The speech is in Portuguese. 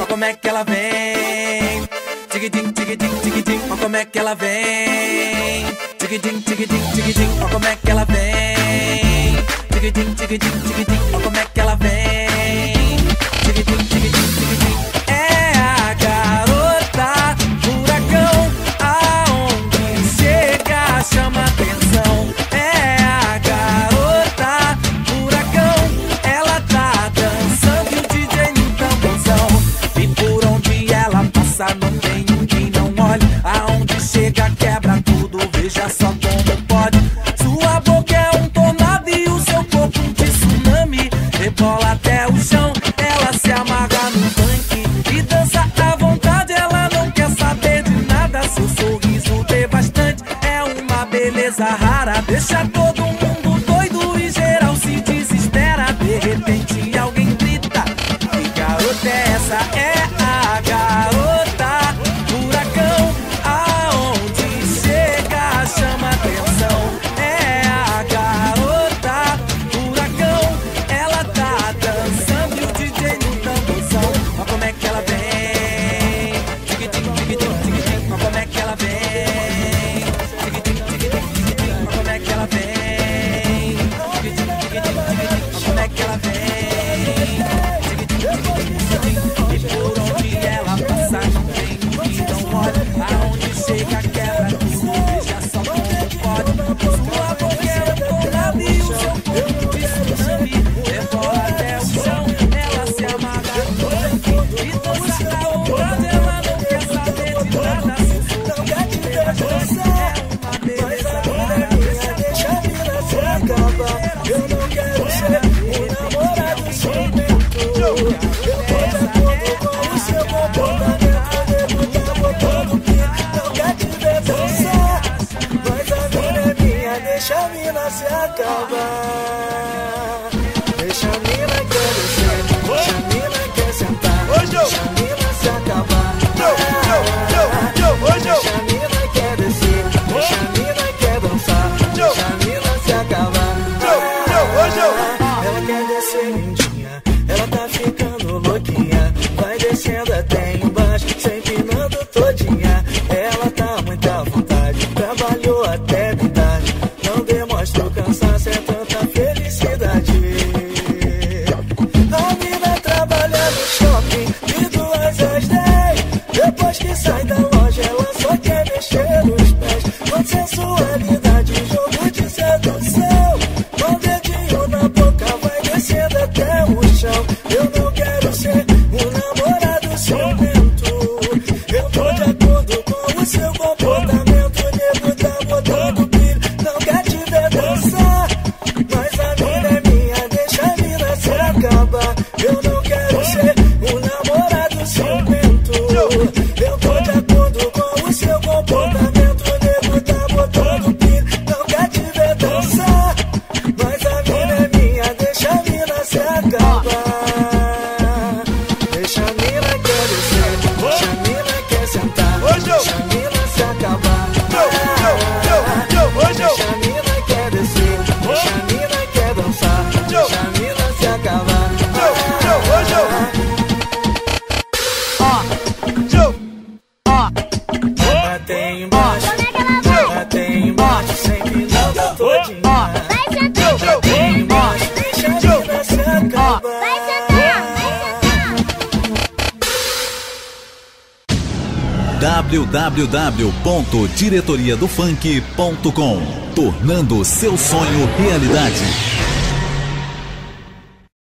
ó como é que ela vem. Tiquitim, tiquitim, tiquitim, ó como é que ela vem. Tiquitim, tiquitim, tiquitim, ó como é que ela vem. Tiquitim, tiquitim, tiquitim, ó como é que ela vem. Tiquitim, tiquitim, tiquitim. É a garota furacão, aonde chega chama atenção. É a garota furacão, ela tá dançando e o DJ no tamborzão. E por onde ela passa não tem ninguém não olhe. Aonde chega quebra tudo, veja só como pode. Sua boca é um tornado e o seu corpo um tsunami. Rebola até o chão, ela se amarra no funk e dança à vontade, ela não quer saber de nada. Seu sorriso devastante é uma beleza rara, deixa todo mundo doido e geral se desespera. De repente alguém grita, que garota é essa? É a garota furacão, aonde chega chama atenção. É a garota furacão, ela tá dançando e o DJ no tamborzão. Ó como é que ela vem. Tiquitim, tiquitim, tiquitim, ó como é que ela vem. Tiquitim, tiquitim, tiquitim, ó como é que ela vem. Tiquitim, tiquitim, tiquitim, ó como é que ela vem. Tiquitim, tiquitim, tiquitim, e por onde ela passa não tem ninguém não olha. Aonde chega quebra tudo, veja só como pode. Sua boca é um tornado e o seu corpo de tsunami. Rebola até o chão, ela se amarra no funk e dança à vontade, ela não quer saber de nada. Não quer te ver dançar, mas a mulher minha deixa a vida se acabar. Eu não quero ser um namorado ciumento. Eu tô de acordo com o seu comportamento. Nego tá botando pino, não quer te ver dançar, mas a mulher minha deixa a mina se acabar. Deixa a mina quer descer, deixa a mina quer sentar, deixa a mina se acabar. Deixa a mina quer descer, deixa a mina quer dançar, deixa a mina se acabar. Ela quer descer lindinha, ela tá ficando louquinha, vai descendo até embaixo, se empinando todinha. Ela tá muito à vontade, trabalhou até bem tarde, não demonstra o cansaço, é tanta felicidade. A mina trabalha no shopping de 2 às 10, depois que sai da loja ela só quer mexer os pés. Com sensualidade, jogo de sedução, com o dedinho na boca vai descendo até o chão. Eu não quero ser um namorado ciumento, eu tô de acordo com o seu comportamento. O nego tá botando pilha, não quer te ver dançar, mas a mina é minha, deixa a mina se acabar. Eu não quero ser um namorado ciumento, eu tô de acordo com o seu comportamento. O nego tá botando pilha, não quer te ver dançar, mas a mina é minha, deixa a mina se acabar. Deixa a mina quer descer, deixa a mina quer sentar, deixa a mina se acabar. Deixa a mina quer descer, deixa a mina quer dançar, deixa a mina se acabar. Até embaixo, até embaixo, sempre não todinha. Até embaixo, deixa a mina se acabar. www.diretoriadofunk.com, tornando seu sonho realidade.